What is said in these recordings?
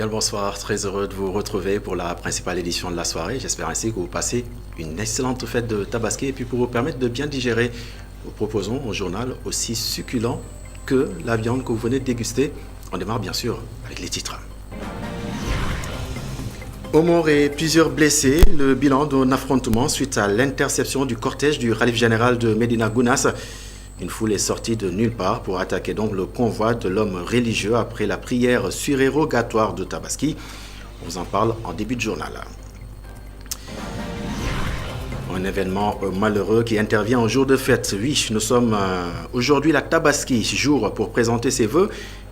Bien le bonsoir, très heureux de vous retrouver pour la principale édition de la soirée. J'espère ainsi que vous passez une excellente fête de Tabaski. Et puis pour vous permettre de bien digérer, nous proposons un journal aussi succulent que la viande que vous venez de déguster. On démarre bien sûr avec les titres. Au mort et plusieurs blessés, le bilan d'un affrontement suite à l'interception du cortège du Khalif général de Médina Gounass. Une foule est sortie de nulle part pour attaquer donc le convoi de l'homme religieux après la prière surérogatoire de Tabaski. On vous en parle en début de journal. Un événement malheureux qui intervient au jour de fête. Oui, nous sommes aujourd'hui la Tabaski, jour pour présenter ses vœux,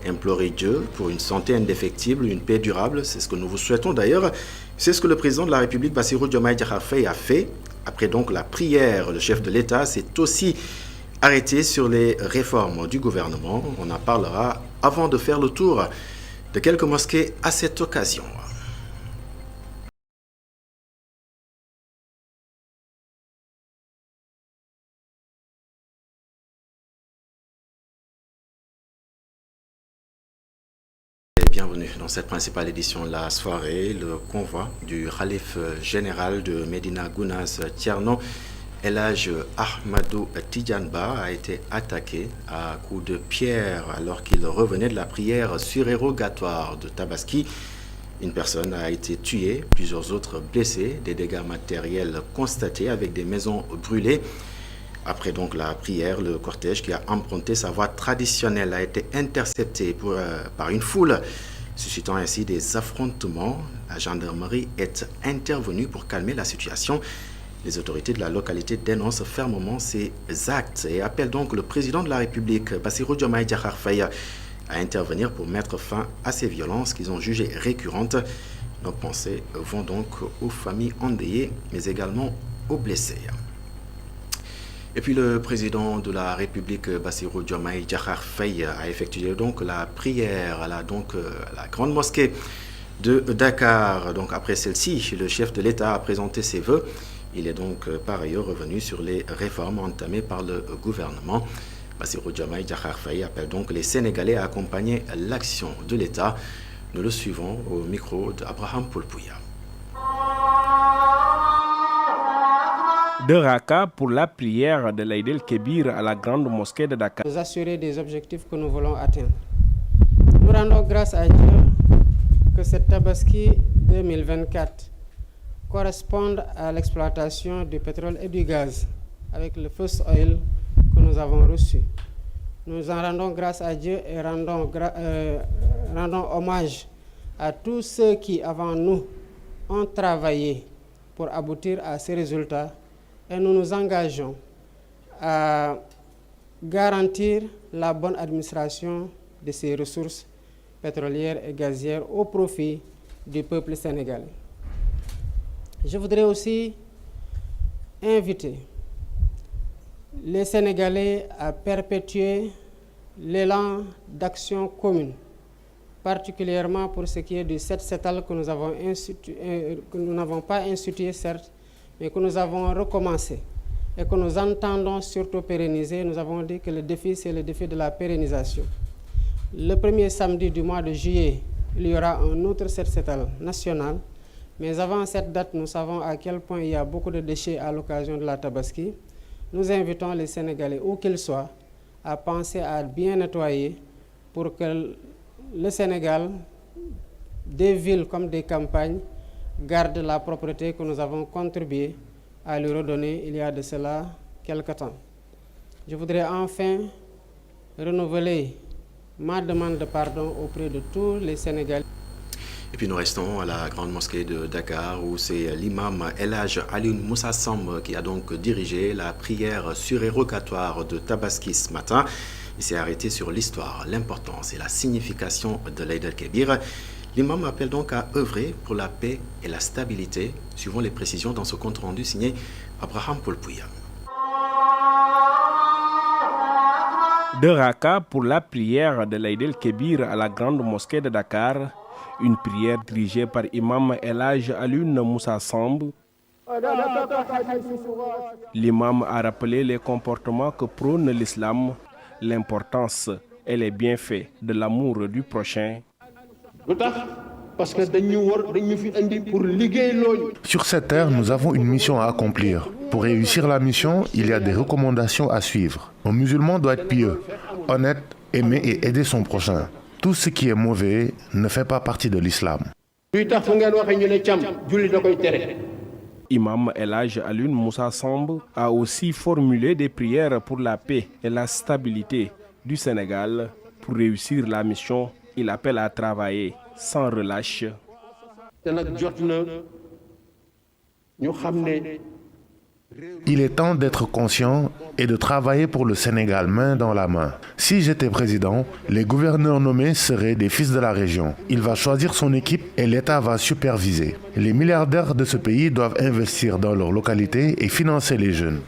implorer Dieu pour une santé indéfectible, une paix durable. C'est ce que nous vous souhaitons d'ailleurs. C'est ce que le président de la République, Bassirou Diomaye Diakhar Faye, a fait. Après donc la prière, le chef de l'État s'est aussi arrêté sur les réformes du gouvernement. On en parlera avant de faire le tour de quelques mosquées à cette occasion. Bienvenue dans cette principale édition de la soirée. Le convoi du Khalif général de Médina Gounass Thierno El Hadj Ahmadou Tidiane Ba a été attaqué à coups de pierre alors qu'il revenait de la prière surérogatoire de Tabaski. Une personne a été tuée, plusieurs autres blessés, des dégâts matériels constatés avec des maisons brûlées. Après donc la prière, le cortège qui a emprunté sa voie traditionnelle a été intercepté par une foule, suscitant ainsi des affrontements. La gendarmerie est intervenue pour calmer la situation. Les autorités de la localité dénoncent fermement ces actes et appellent donc le président de la République, Bassirou Diomaye Diakhar Faye, à intervenir pour mettre fin à ces violences qu'ils ont jugées récurrentes. Nos pensées vont donc aux familles endeuillées, mais également aux blessés. Et puis le président de la République, Bassirou Diomaye Diakhar Faye, a effectué donc la prière à la grande mosquée de Dakar. Donc après celle-ci, le chef de l'État a présenté ses vœux. Il est donc par ailleurs revenu sur les réformes entamées par le gouvernement. Bassirou Diomaye Diakhar Faye appelle donc les Sénégalais à accompagner l'action de l'État. Nous le suivons au micro d'Abraham Poulpouya. De Raqqa pour la prière de l'Aïd el-Kébir à la grande mosquée de Dakar. Nous assurer des objectifs que nous voulons atteindre. Nous rendons grâce à Dieu que cette Tabaski 2024 corresponde à l'exploitation du pétrole et du gaz avec le first oil que nous avons reçu. Nous en rendons grâce à Dieu et rendons hommage à tous ceux qui, avant nous, ont travaillé pour aboutir à ces résultats. Et nous nous engageons à garantir la bonne administration de ces ressources pétrolières et gazières au profit du peuple sénégalais. Je voudrais aussi inviter les Sénégalais à perpétuer l'élan d'action commune, particulièrement pour ce qui est du Set-Setal que nous n'avons pas institué certes, mais que nous avons recommencé et que nous entendons surtout pérenniser. Nous avons dit que le défi, c'est le défi de la pérennisation. Le premier samedi du mois de juillet, il y aura un autre Set-Setal national. Mais avant cette date, nous savons à quel point il y a beaucoup de déchets à l'occasion de la Tabaski. Nous invitons les Sénégalais, où qu'ils soient, à penser à bien nettoyer pour que le Sénégal, des villes comme des campagnes, garde la propreté que nous avons contribué à lui redonner il y a de cela quelque temps. Je voudrais enfin renouveler ma demande de pardon auprès de tous les Sénégalais. Et puis nous restons à la grande mosquée de Dakar où c'est l'imam El Hadj Alioune Moussa Samb qui a donc dirigé la prière surérogatoire de Tabaski ce matin. Il s'est arrêté sur l'histoire, l'importance et la signification de l'Aïd el-Kébir. L'imam appelle donc à œuvrer pour la paix et la stabilité. Suivons les précisions dans ce compte rendu signé Abraham Poulpouya. De Raqqa pour la prière de l'Aïd el-Kébir à la grande mosquée de Dakar. Une prière dirigée par Imam El Hadj Alioune Moussa Samb. L'imam a rappelé les comportements que prône l'islam, l'importance et les bienfaits de l'amour du prochain. Sur cette terre, nous avons une mission à accomplir. Pour réussir la mission, il y a des recommandations à suivre. Un musulman doit être pieux, honnête, aimer et aider son prochain. Tout ce qui est mauvais ne fait pas partie de l'islam. Imam El Hadj Alioune Moussa Samb a aussi formulé des prières pour la paix et la stabilité du Sénégal. Pour réussir la mission, il appelle à travailler sans relâche. Il est temps d'être conscient et de travailler pour le Sénégal main dans la main. Si j'étais président, les gouverneurs nommés seraient des fils de la région. Il va choisir son équipe et l'État va superviser. Les milliardaires de ce pays doivent investir dans leur localité et financer les jeunes.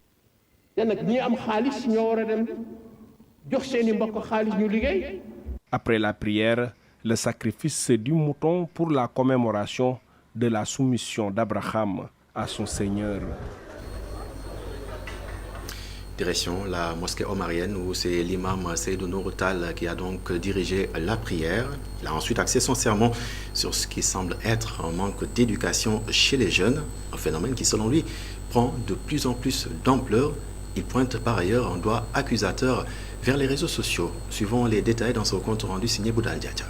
Après la prière, le sacrifice du mouton pour la commémoration de la soumission d'Abraham à son Seigneur. Direction la mosquée omarienne où c'est l'imam Seydou Nourou Tall qui a donc dirigé la prière. Il a ensuite axé son sermon sur ce qui semble être un manque d'éducation chez les jeunes, un phénomène qui selon lui prend de plus en plus d'ampleur. Il pointe par ailleurs un doigt accusateur vers les réseaux sociaux. Suivant les détails dans son compte rendu signé Boudal Diatia.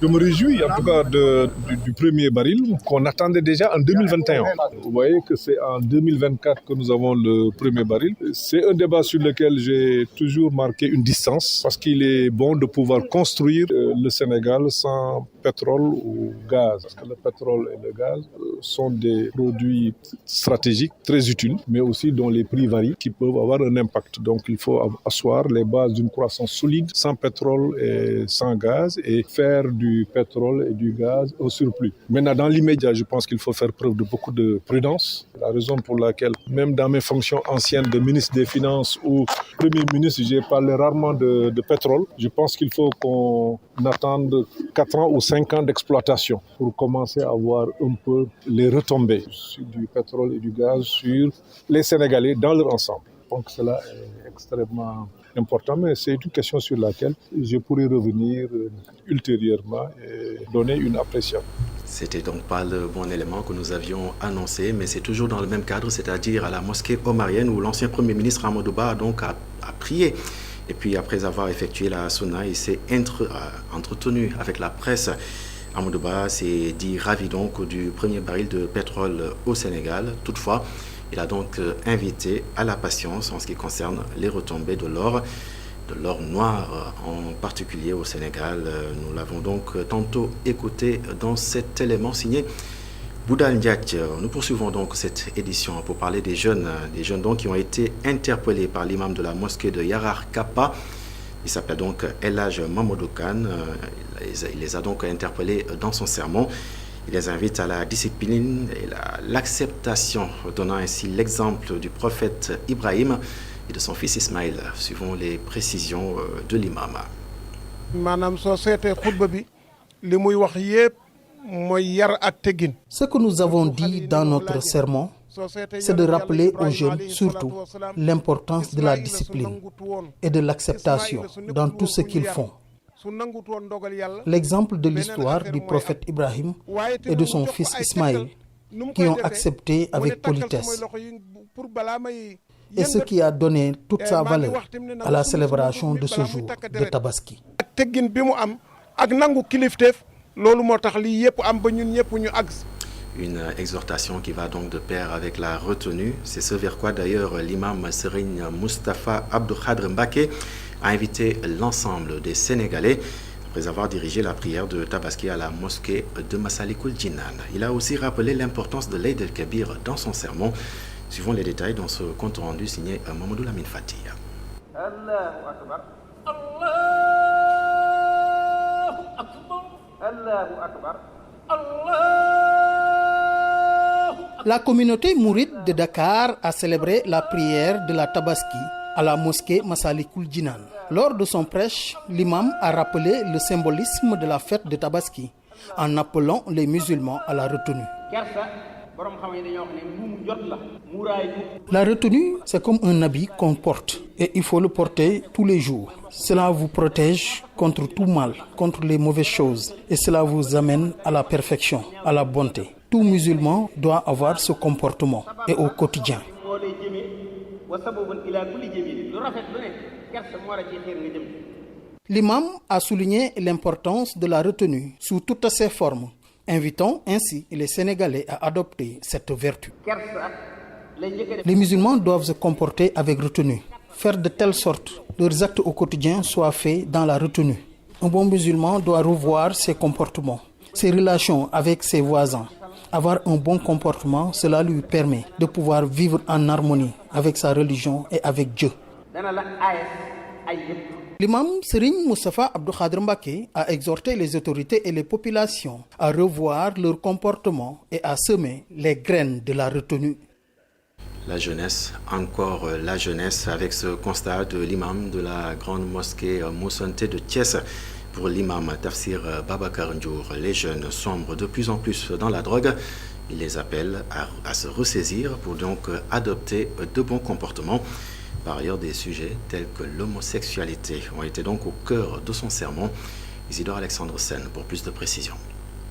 Je me réjouis en tout cas du premier baril qu'on attendait déjà en 2021. Vous voyez que c'est en 2024 que nous avons le premier baril. C'est un débat sur lequel j'ai toujours marqué une distance parce qu'il est bon de pouvoir construire le Sénégal sans pétrole ou gaz. Parce que le pétrole et le gaz sont des produits stratégiques très utiles, mais aussi dont les prix varient, qui peuvent avoir un impact. Donc il faut asseoir les bases d'une croissance solide sans pétrole et sans gaz et faire du pétrole et du gaz au surplus. Maintenant, dans l'immédiat, je pense qu'il faut faire preuve de beaucoup de prudence. La raison pour laquelle, même dans mes fonctions anciennes de ministre des Finances ou Premier ministre, j'ai parlé rarement de pétrole. Je pense qu'il faut qu'on attende 4 ans ou 5 ans d'exploitation pour commencer à voir un peu les retombées du pétrole et du gaz sur les Sénégalais dans leur ensemble. Donc cela est extrêmement important, mais c'est une question sur laquelle je pourrais revenir ultérieurement et donner une appréciation. C'était donc pas le bon élément que nous avions annoncé, mais c'est toujours dans le même cadre, c'est-à-dire à la mosquée omarienne où l'ancien Premier ministre Amadou Ba a prié. Et puis après avoir effectué la sunna, il s'est entretenu avec la presse. Amadou Ba s'est dit ravi donc du premier baril de pétrole au Sénégal. Toutefois, il a donc invité à la patience en ce qui concerne les retombées de l'or noir, en particulier au Sénégal. Nous l'avons donc tantôt écouté dans cet élément signé Boudal Ndiaye. Nous poursuivons donc cette édition pour parler des jeunes donc qui ont été interpellés par l'imam de la mosquée de Yarar Kappa. Il s'appelle donc El Hadj Mamadou Kane. Il les a donc interpellés dans son sermon. Il les invite à la discipline et l'acceptation, donnant ainsi l'exemple du prophète Ibrahim et de son fils Ismaïl, suivant les précisions de l'imam. Ce que nous avons dit dans notre sermon, c'est de rappeler aux jeunes surtout l'importance de la discipline et de l'acceptation dans tout ce qu'ils font. L'exemple de l'histoire du prophète Ibrahim et de son fils Ismaïl qui ont accepté avec politesse et ce qui a donné toute sa valeur à la célébration de ce jour de Tabaski. Une exhortation qui va donc de pair avec la retenue. C'est ce vers quoi d'ailleurs l'imam Serigne Moustapha Abdou Khadr Mbacké a invité l'ensemble des Sénégalais après avoir dirigé la prière de Tabaski à la mosquée de Massalikul Jinan. Il a aussi rappelé l'importance de l'Eid el-Kabir dans son sermon. Suivons les détails dans ce compte rendu signé Mamadou Lamine Fati. Allahu Akbar. Allahu Akbar. La communauté mouride de Dakar a célébré la prière de la Tabaski à la mosquée Massalikul Jinan. Lors de son prêche, l'imam a rappelé le symbolisme de la fête de Tabaski en appelant les musulmans à la retenue. La retenue, c'est comme un habit qu'on porte et il faut le porter tous les jours. Cela vous protège contre tout mal, contre les mauvaises choses et cela vous amène à la perfection, à la bonté. Tout musulman doit avoir ce comportement et au quotidien. L'imam a souligné l'importance de la retenue sous toutes ses formes, invitant ainsi les Sénégalais à adopter cette vertu. Les musulmans doivent se comporter avec retenue, faire de telle sorte que leurs actes au quotidien soient faits dans la retenue. Un bon musulman doit revoir ses comportements, ses relations avec ses voisins. Avoir un bon comportement, cela lui permet de pouvoir vivre en harmonie avec sa religion et avec Dieu. L'imam Serigne Moustapha Abdou Khadr Mbacké a exhorté les autorités et les populations à revoir leur comportement et à semer les graines de la retenue. La jeunesse, encore la jeunesse, avec ce constat de l'imam de la grande mosquée Moussanté de Thiès. Pour l'imam Tafsir Babacar Ndiour, les jeunes sombrent de plus en plus dans la drogue. Il les appelle à se ressaisir pour donc adopter de bons comportements. Par ailleurs, des sujets tels que l'homosexualité ont été donc au cœur de son sermon. Isidore Alexandre Sen pour plus de précisions.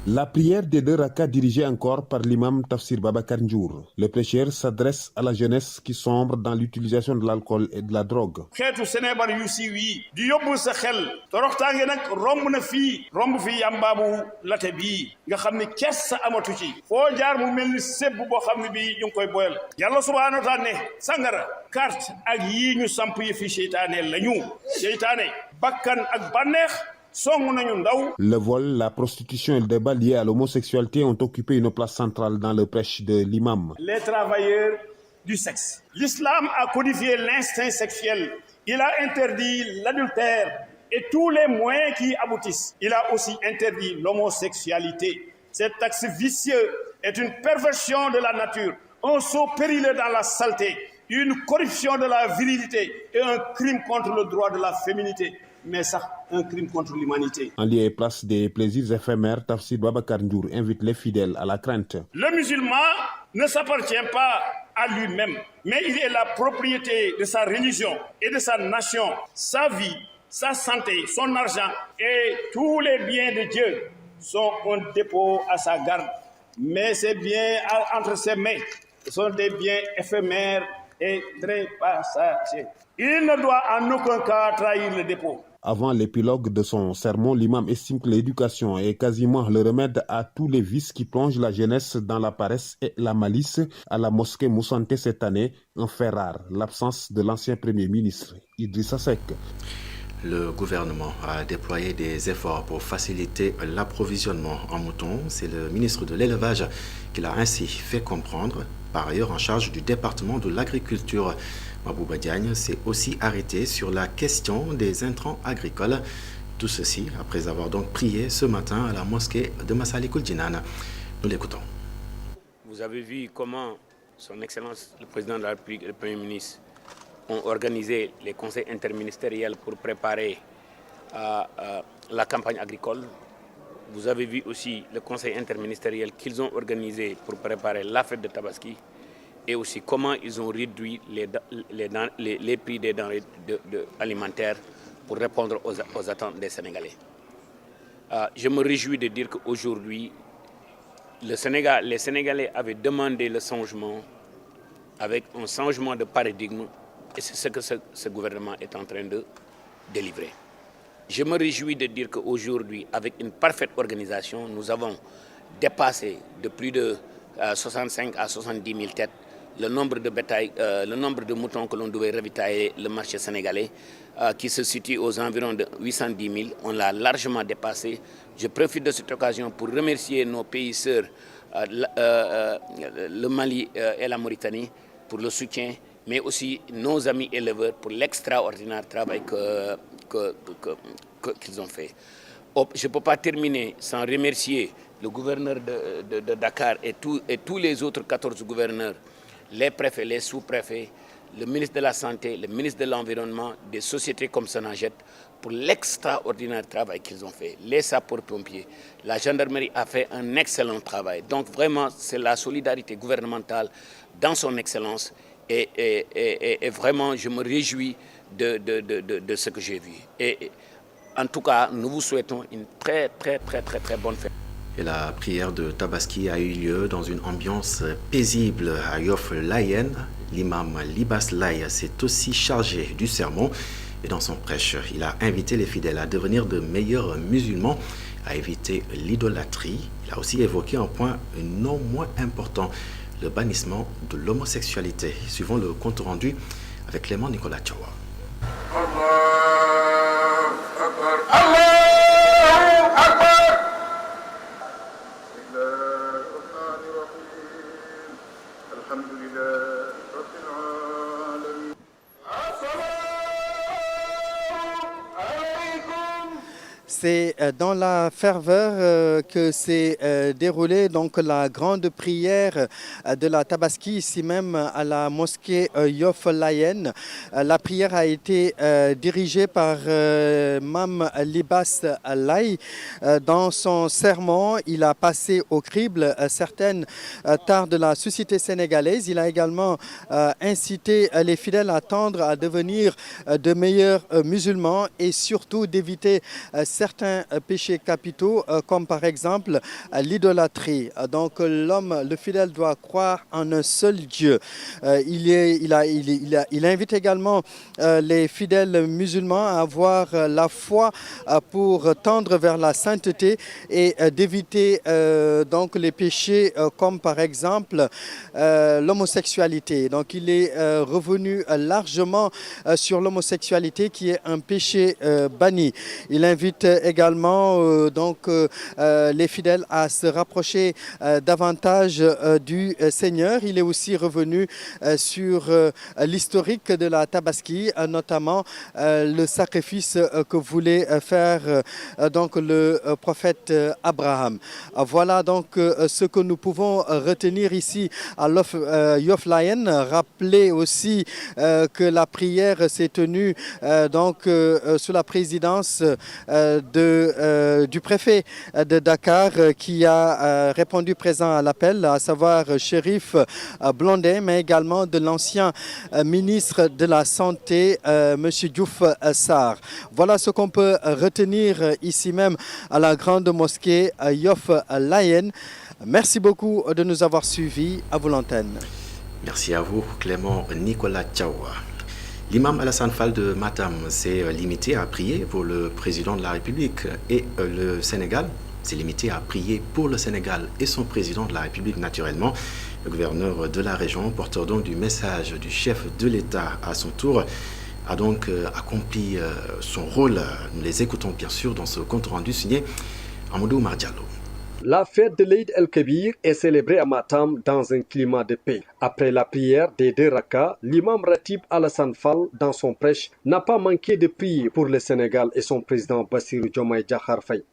La prière des 2 rakas dirigée encore par l'imam Tafsir Babacar Ndiour. Le prêcheur s'adresse à la jeunesse qui sombre dans l'utilisation de l'alcool et de la drogue. xeetu Sénébar yu siiw yi di yóbbu sa xel toroxtaange nag romb na fii romb fii yambaabu late bii nga xam ne kees sa amatu ci foo jaar mu mel ni sébb boo xam ne bii ñu ngi koy boyal yàlla subhaanahu wa taala ne sangara carte ak yii ñu samp yi fi seytaane lañu seytaane bakkan ak bànneex. Le vol, la prostitution et le débat lié à l'homosexualité ont occupé une place centrale dans le prêche de l'imam. Les travailleurs du sexe. L'islam a codifié l'instinct sexuel. Il a interdit l'adultère et tous les moyens qui y aboutissent. Il a aussi interdit l'homosexualité. Cet axe vicieux est une perversion de la nature, un saut périlleux dans la saleté, une corruption de la virilité et un crime contre le droit de la féminité. Mais ça, un crime contre l'humanité. En lieu et place des plaisirs éphémères, Tafsir Babacar Ndiour invite les fidèles à la crainte. Le musulman ne s'appartient pas à lui-même, mais il est la propriété de sa religion et de sa nation, sa vie, sa santé, son argent et tous les biens de Dieu sont un dépôt à sa garde. Mais ces biens entre ses mains sont des biens éphémères et très passagers. Il ne doit en aucun cas trahir le dépôt. Avant l'épilogue de son sermon, l'imam estime que l'éducation est quasiment le remède à tous les vices qui plongent la jeunesse dans la paresse et la malice. À la mosquée Moussanté cette année, un fait rare, l'absence de l'ancien Premier ministre, Idrissa Seck. Le gouvernement a déployé des efforts pour faciliter l'approvisionnement en moutons. C'est le ministre de l'Élevage qui l'a ainsi fait comprendre. Par ailleurs, en charge du département de l'agriculture, Mabouba Diagne s'est aussi arrêté sur la question des intrants agricoles. Tout ceci après avoir donc prié ce matin à la mosquée de Massalikul Jinan. Nous l'écoutons. Vous avez vu comment son Excellence, le président de la République et le Premier ministre ont organisé les conseils interministériels pour préparer la campagne agricole. Vous avez vu aussi le conseil interministériel qu'ils ont organisé pour préparer la fête de Tabaski et aussi comment ils ont réduit les prix des denrées alimentaires pour répondre aux attentes des Sénégalais. Je me réjouis de dire qu'aujourd'hui, les Sénégalais avaient demandé le changement avec un changement de paradigme et c'est ce que ce gouvernement est en train de délivrer. Je me réjouis de dire qu'aujourd'hui, avec une parfaite organisation, nous avons dépassé de plus de 65 à 70 000 têtes le nombre de bétail, le nombre de moutons que l'on devait ravitailler le marché sénégalais, qui se situe aux environs de 810 000. On l'a largement dépassé. Je profite de cette occasion pour remercier nos pays sœurs, le Mali et la Mauritanie, pour le soutien, mais aussi nos amis éleveurs pour l'extraordinaire travail qu'ils ont fait. Je ne peux pas terminer sans remercier le gouverneur de Dakar et tous les autres 14 gouverneurs, les préfets, les sous-préfets, le ministre de la Santé, le ministre de l'Environnement, des sociétés comme Sonaget, pour l'extraordinaire travail qu'ils ont fait. Les sapeurs-pompiers, la gendarmerie a fait un excellent travail. Donc vraiment, c'est la solidarité gouvernementale dans son excellence. Et vraiment, je me réjouis de ce que j'ai vu. Et en tout cas, nous vous souhaitons une très bonne fête. Et la prière de Tabaski a eu lieu dans une ambiance paisible à Yoff Layène. L'imam Libas Laye s'est aussi chargé du sermon. Et dans son prêche, il a invité les fidèles à devenir de meilleurs musulmans, à éviter l'idolâtrie. Il a aussi évoqué un point non moins important, le bannissement de l'homosexualité. Suivons le compte rendu avec Clément Nicolas Tchawa. C'est dans la ferveur que s'est déroulée donc la grande prière de la Tabaski ici même à la mosquée Yoff Layène. La prière a été dirigée par Mam Libas Laye. Dans son sermon, il a passé au crible certaines tares de la société sénégalaise. Il a également incité les fidèles à tendre à devenir de meilleurs musulmans et surtout d'éviter certains péchés capitaux comme par exemple l'idolâtrie. Donc l'homme, le fidèle doit croire en un seul Dieu. Il invite également les fidèles musulmans à avoir la foi pour tendre vers la sainteté et d'éviter donc les péchés comme par exemple l'homosexualité. Donc il est revenu largement sur l'homosexualité qui est un péché banni. Il invite également les fidèles à se rapprocher davantage du Seigneur. Il est aussi revenu sur l'historique de la Tabaski, notamment le sacrifice que voulait faire donc le prophète Abraham. Voilà donc ce que nous pouvons retenir ici à Yoff Layène. Rappeler aussi que la prière s'est tenue sous la présidence du préfet de Dakar qui a répondu présent à l'appel, à savoir Chérif Blondin, mais également de l'ancien ministre de la Santé, M. Diouf Sarr. Voilà ce qu'on peut retenir ici même à la grande mosquée Yoff Layène. Merci beaucoup de nous avoir suivis. À vous l'antenne. Merci à vous, Clément Nicolas Tchawa. L'imam Alassane Fall de Matam s'est limité à prier pour le président de la République et le Sénégal. S'est limité à prier pour le Sénégal et son président de la République naturellement. Le gouverneur de la région, porteur donc du message du chef de l'État à son tour, a donc accompli son rôle. Nous les écoutons bien sûr dans ce compte rendu signé Amadou Mardiallo. La fête de l'Eid el-Kébir est célébrée à Matam dans un climat de paix. Après la prière des 2 rakas, l'imam Ratib Alassane Fall, dans son prêche, n'a pas manqué de prier pour le Sénégal et son président Bassirou Diomaye Diakhar Faye.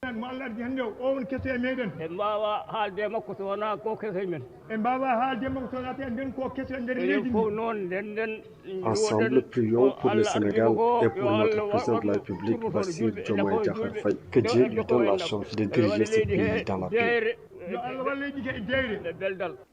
Ensemble, prions pour le Sénégal et pour notre président de la République, Bassirou Diomaye Diakhar Faye. Que Dieu lui donne la chance de diriger ce pays dans la paix.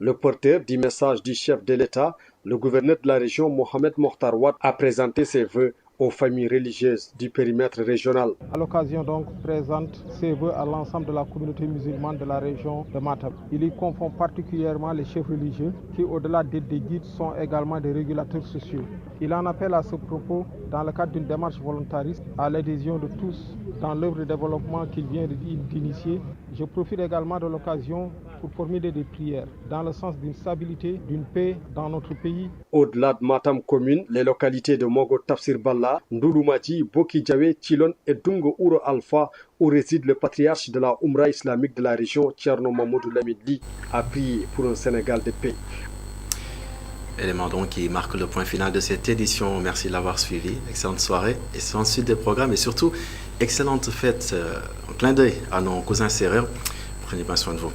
Le porteur du message du chef de l'État, le gouverneur de la région, Mohamed Mokhtar Wade, a présenté ses vœux aux familles religieuses du périmètre régional. À l'occasion donc présente ses vœux à l'ensemble de la communauté musulmane de la région de Matam. Il y confond particulièrement les chefs religieux qui, au-delà d'être des guides, sont également des régulateurs sociaux. Il en appelle à ce propos, dans le cadre d'une démarche volontariste, à l'adhésion de tous dans l'œuvre de développement qu'il vient d'initier. Je profite également de l'occasion pour formuler des prières dans le sens d'une stabilité, d'une paix dans notre pays. Au-delà de Matam commune, les localités de Mogo Tafsir Balla, Ndouloumadji, Boki Djawé, Tchilon et Dungo Ouro Alpha, où réside le patriarche de la Oumra islamique de la région, Thierno Mamadou Lamidli, a prié pour un Sénégal de paix. Élément donc qui marque le point final de cette édition. Merci de l'avoir suivi. Excellente soirée, excellente suite des programmes et surtout excellente fête. Un clin d'œil à nos cousins serreurs. Prenez bien soin de vous.